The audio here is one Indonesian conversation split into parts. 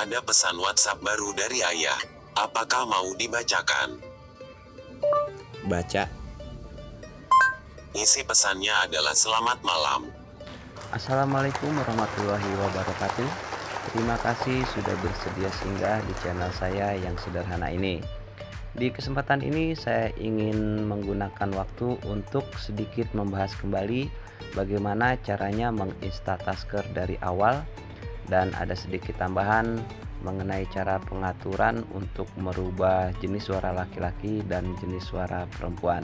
Ada pesan WhatsApp baru dari ayah. Apakah mau dibacakan? Baca. Isi pesannya adalah selamat malam. Assalamualaikum warahmatullahi wabarakatuh. Terima kasih sudah bersedia singgah di channel saya yang sederhana ini. Di kesempatan ini saya ingin menggunakan waktu untuk sedikit membahas kembali bagaimana caranya menginstal Tasker dari awal, dan ada sedikit tambahan mengenai cara pengaturan untuk merubah jenis suara laki-laki dan jenis suara perempuan.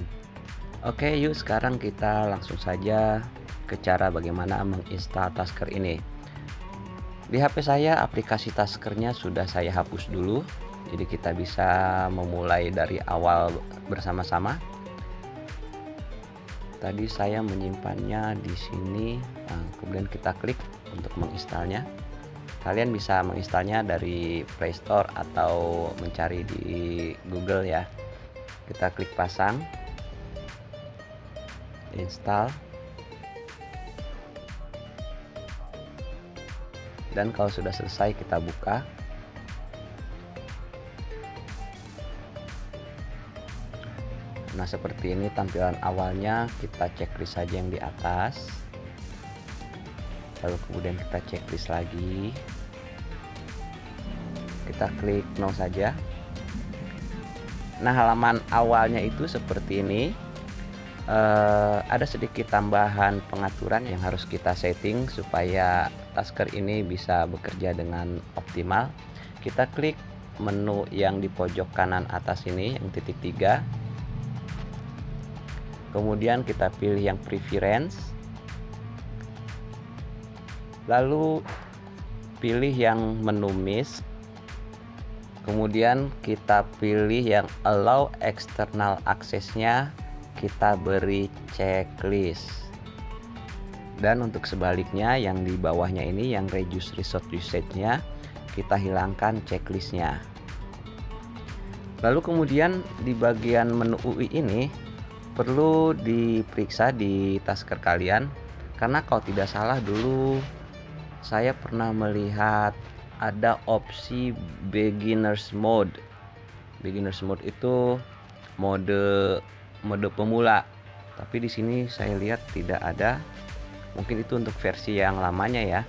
Oke, yuk sekarang kita langsung saja ke cara bagaimana menginstal Tasker ini. Di HP saya aplikasi Taskernya sudah saya hapus dulu, jadi kita bisa memulai dari awal bersama-sama. Tadi saya menyimpannya di sini, kemudian kita klik untuk menginstalnya. Kalian bisa menginstalnya dari Play Store atau mencari di Google ya. Kita klik pasang, install, dan kalau sudah selesai kita buka. Nah, seperti ini tampilan awalnya. Kita checklist saja yang di atas, lalu kemudian kita checklist lagi, kita klik no saja. Nah, halaman awalnya itu seperti ini. Ada sedikit tambahan pengaturan yang harus kita setting supaya Tasker ini bisa bekerja dengan optimal. Kita klik menu yang di pojok kanan atas ini yang titik 3, kemudian kita pilih yang preference, lalu pilih yang menu miss, kemudian kita pilih yang allow external access-nya, kita beri checklist. Dan untuk sebaliknya yang di bawahnya ini yang reduce resource usage-nya, kita hilangkan checklistnya. Lalu kemudian di bagian menu UI ini perlu diperiksa di Tasker kalian, karena kalau tidak salah dulu saya pernah melihat ada opsi beginners mode. Beginners mode itu mode pemula, tapi di sini saya lihat tidak ada. Mungkin itu untuk versi yang lamanya ya.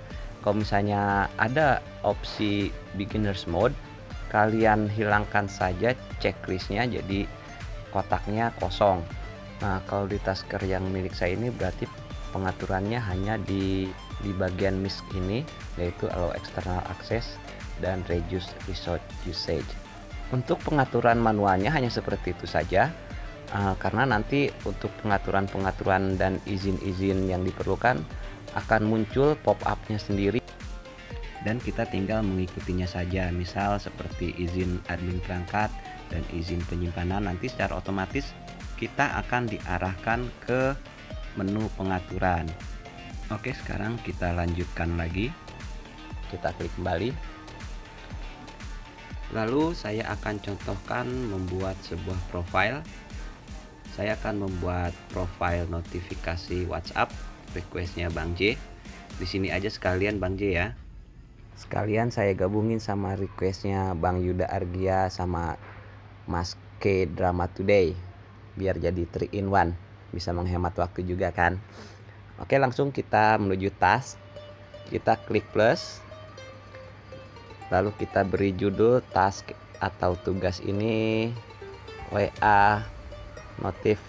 Kalau misalnya ada opsi beginners mode, kalian hilangkan saja checklistnya, jadi kotaknya kosong. Nah, kalau di Tasker yang milik saya ini berarti pengaturannya hanya di bagian miss ini, yaitu allow external access dan reduce resource usage. Untuk pengaturan manualnya hanya seperti itu saja. Karena nanti untuk pengaturan dan izin-izin yang diperlukan akan muncul pop-up-nya sendiri, dan kita tinggal mengikutinya saja. Misal seperti izin admin perangkat dan izin penyimpanan, nanti secara otomatis kita akan diarahkan ke menu pengaturan. Oke, sekarang kita lanjutkan lagi. Kita klik kembali. Lalu saya akan contohkan membuat sebuah profile. Saya akan membuat profile notifikasi WhatsApp, requestnya Bang J. Di sini aja sekalian Bang J ya. Sekalian saya gabungin sama requestnya Bang Yuda Argia sama Mas K Drama Today, biar jadi 3 in 1, bisa menghemat waktu juga kan. Oke, langsung kita menuju task. Kita klik plus, lalu kita beri judul task atau tugas ini WA notif,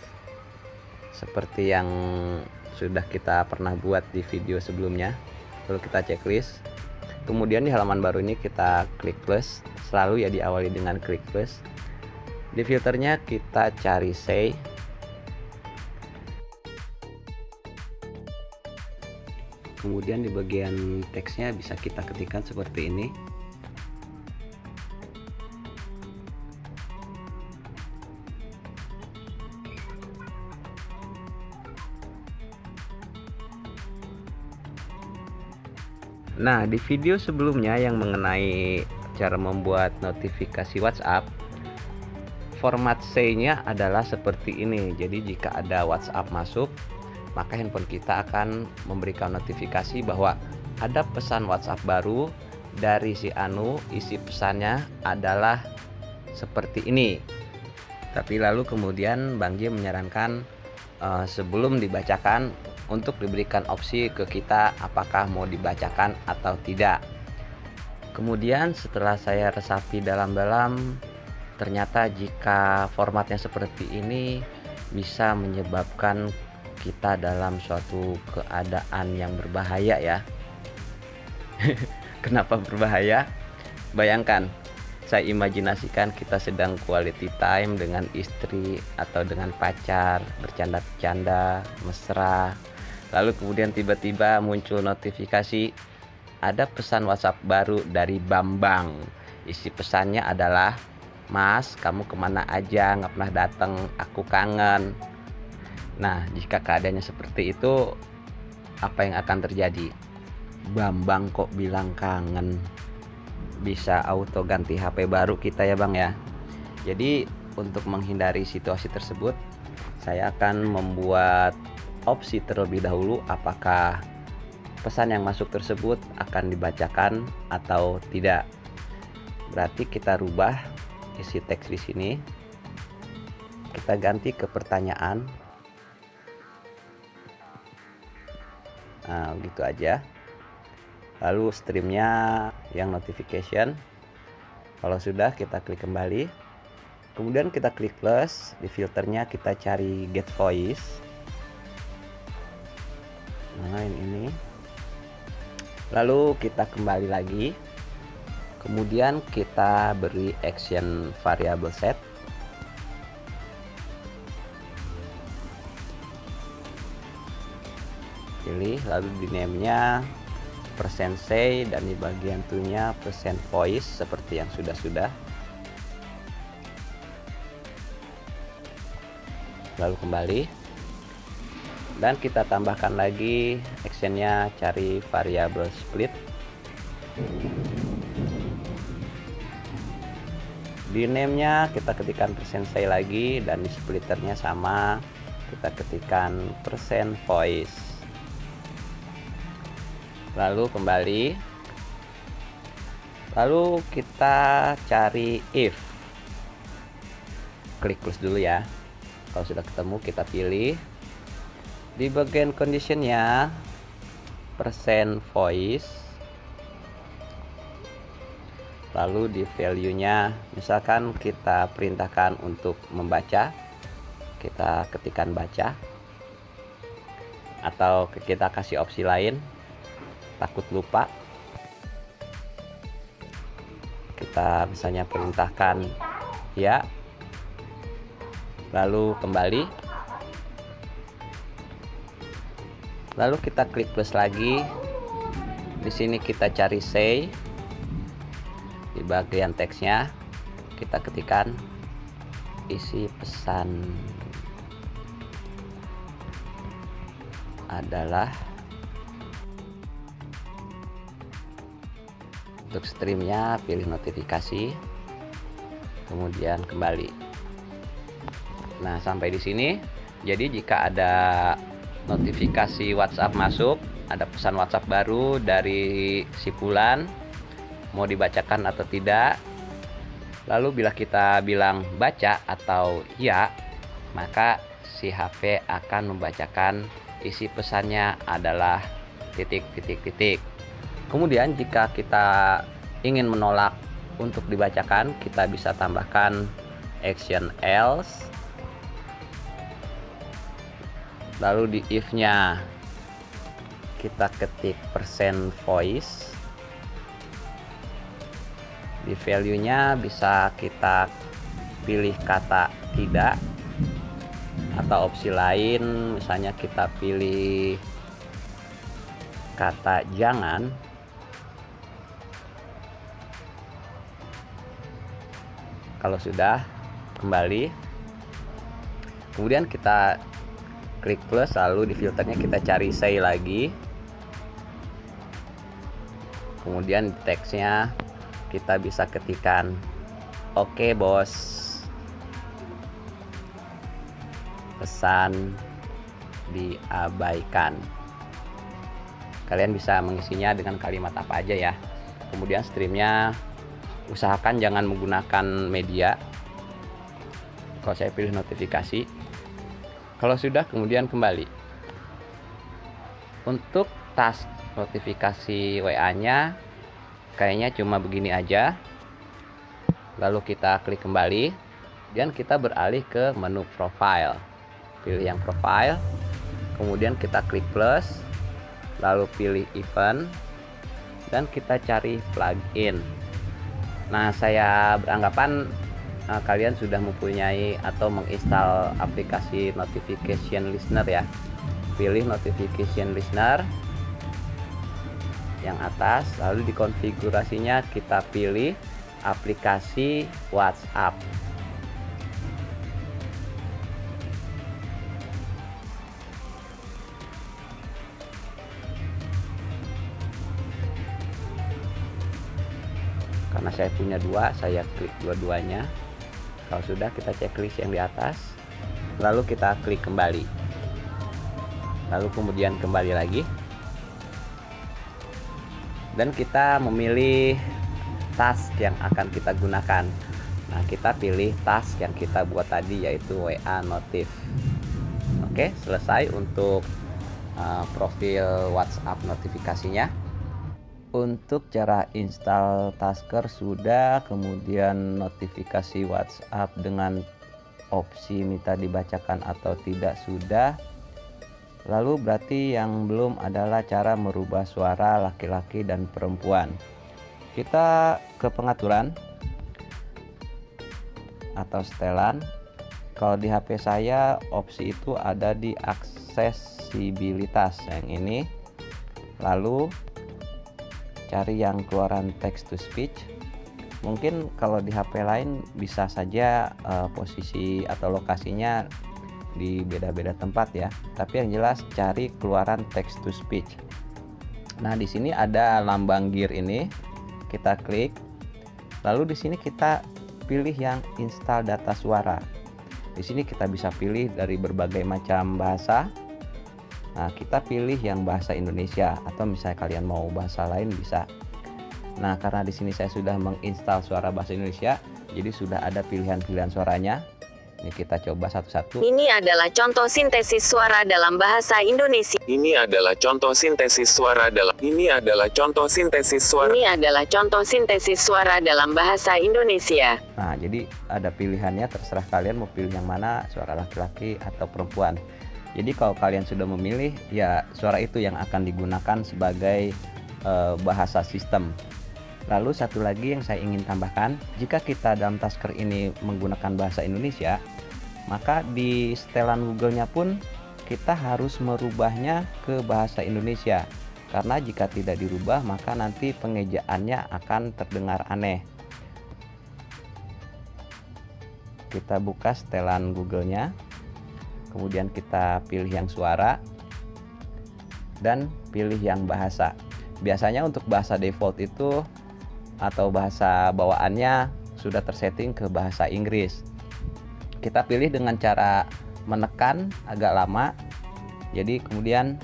seperti yang sudah kita pernah buat di video sebelumnya. Lalu kita checklist, kemudian di halaman baru ini kita klik plus, selalu ya diawali dengan klik plus. Di filternya kita cari say, kemudian di bagian teksnya bisa kita ketikkan seperti ini. Nah, di video sebelumnya yang mengenai cara membuat notifikasi WhatsApp, format say-nya adalah seperti ini. Jadi jika ada WhatsApp masuk, maka handphone kita akan memberikan notifikasi bahwa ada pesan WhatsApp baru dari si Anu isi pesannya adalah seperti ini. Tapi lalu kemudian Bang J menyarankan sebelum dibacakan untuk diberikan opsi ke kita apakah mau dibacakan atau tidak. Kemudian setelah saya resapi dalam-dalam, ternyata jika formatnya seperti ini bisa menyebabkan kita dalam suatu keadaan yang berbahaya ya. Kenapa berbahaya? Bayangkan, saya imajinasikan kita sedang quality time dengan istri atau dengan pacar, bercanda-bercanda, mesra. Lalu kemudian tiba-tiba muncul notifikasi, ada pesan WhatsApp baru dari Bambang. Isi pesannya adalah, "Mas, kamu kemana aja, nggak pernah datang, aku kangen." Nah, jika keadaannya seperti itu, apa yang akan terjadi? Bambang kok bilang kangen? Bisa auto ganti HP baru kita ya Bang ya. Jadi untuk menghindari situasi tersebut, saya akan membuat opsi terlebih dahulu apakah pesan yang masuk tersebut akan dibacakan atau tidak. Berarti kita rubah isi teks di sini. Kita ganti ke pertanyaan. Nah, gitu aja. Lalu streamnya yang notification. Kalau sudah, kita klik kembali. Kemudian kita klik plus. Di filternya kita cari get voice. Nah, ini. Lalu kita kembali lagi. Kemudian kita beri action variable set. Pilih, lalu di name-nya %say dan di bagian to-nya %voice seperti yang sudah-sudah. Lalu kembali dan kita tambahkan lagi actionnya cari variable split. Di name-nya kita ketikkan %say lagi dan di splitternya sama, kita ketikkan %voice. Lalu kembali, lalu kita cari if. Klik close dulu ya. Kalau sudah ketemu kita pilih. Di bagian conditionnya %voice. Lalu di value nya misalkan kita perintahkan untuk membaca, kita ketikkan baca, atau kita kasih opsi lain, takut lupa, kita misalnya perintahkan ya, lalu kembali, lalu kita klik plus lagi. Di sini kita cari say. Di bagian teksnya kita ketikkan isi pesan adalah. Untuk streamnya pilih notifikasi, kemudian kembali. Nah, sampai di sini. Jadi jika ada notifikasi WhatsApp masuk, ada pesan WhatsApp baru dari si Fulan, mau dibacakan atau tidak, lalu bila kita bilang baca atau ya, maka si HP akan membacakan isi pesannya adalah titik. Kemudian jika kita ingin menolak untuk dibacakan, kita bisa tambahkan action else. Lalu di if-nya kita ketik %voice. Di value-nya bisa kita pilih kata tidak atau opsi lain, misalnya kita pilih kata jangan. Kalau sudah, kembali, kemudian kita klik plus, lalu di filternya kita cari say lagi, kemudian di teksnya kita bisa ketikkan oke bos, pesan diabaikan. Kalian bisa mengisinya dengan kalimat apa aja ya. Kemudian streamnya usahakan jangan menggunakan media. Kalau saya pilih notifikasi. Kalau sudah, kemudian kembali. Untuk task notifikasi WA-nya kayaknya cuma begini aja. Lalu kita klik kembali dan kita beralih ke menu profile. Pilih yang profile, kemudian kita klik plus, lalu pilih event dan kita cari plugin. Nah, saya beranggapan kalian sudah mempunyai atau menginstal aplikasi notification listener ya. Pilih notification listener yang atas, lalu di konfigurasinya kita pilih aplikasi WhatsApp. Karena saya punya dua, saya klik dua-duanya. Kalau sudah, kita checklist yang di atas, lalu kita klik kembali, lalu kemudian kembali lagi, dan kita memilih task yang akan kita gunakan. Nah, kita pilih task yang kita buat tadi, yaitu WA notif. Oke, selesai untuk profil WhatsApp notifikasinya. Untuk cara install Tasker sudah, kemudian notifikasi WhatsApp dengan opsi minta dibacakan atau tidak sudah. Lalu berarti yang belum adalah cara merubah suara laki-laki dan perempuan. Kita ke pengaturan atau setelan. Kalau di HP saya opsi itu ada di aksesibilitas yang ini. Lalu cari yang keluaran text to speech. Mungkin kalau di HP lain bisa saja posisi atau lokasinya di beda-beda tempat ya. Tapi yang jelas cari keluaran text to speech. Nah, di sini ada lambang gear ini. Kita klik. Lalu di sini kita pilih yang install data suara. Di sini kita bisa pilih dari berbagai macam bahasa. Nah, kita pilih yang bahasa Indonesia atau misalnya kalian mau bahasa lain bisa. Nah, karena di sini saya sudah menginstal suara bahasa Indonesia, jadi sudah ada pilihan-pilihan suaranya. Ini kita coba satu-satu. Ini adalah contoh sintesis suara dalam bahasa Indonesia. Ini adalah contoh sintesis suara dalam. Ini adalah contoh sintesis suara. Ini adalah contoh sintesis suara dalam bahasa Indonesia. Nah, jadi ada pilihannya, terserah kalian mau pilih yang mana, suara laki-laki atau perempuan. Jadi kalau kalian sudah memilih, ya suara itu yang akan digunakan sebagai bahasa sistem. Lalu satu lagi yang saya ingin tambahkan, jika kita dalam Tasker ini menggunakan bahasa Indonesia, maka di setelan Google-nya pun kita harus merubahnya ke bahasa Indonesia. Karena jika tidak dirubah, maka nanti pengejaannya akan terdengar aneh. Kita buka setelan Google-nya, kemudian kita pilih yang suara dan pilih yang bahasa. Biasanya untuk bahasa default itu atau bahasa bawaannya sudah tersetting ke bahasa Inggris. Kita pilih dengan cara menekan agak lama, jadi kemudian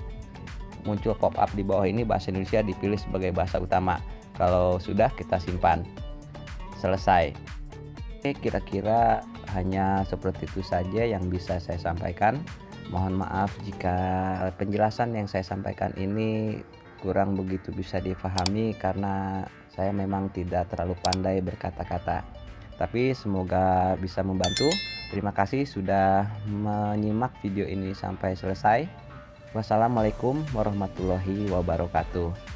muncul pop up di bawah ini bahasa Indonesia dipilih sebagai bahasa utama. Kalau sudah, kita simpan. Selesai. Oke, kira-kira hanya seperti itu saja yang bisa saya sampaikan. Mohon maaf jika penjelasan yang saya sampaikan ini kurang begitu bisa dipahami karena saya memang tidak terlalu pandai berkata-kata. Tapi semoga bisa membantu. Terima kasih sudah menyimak video ini sampai selesai. Wassalamualaikum warahmatullahi wabarakatuh.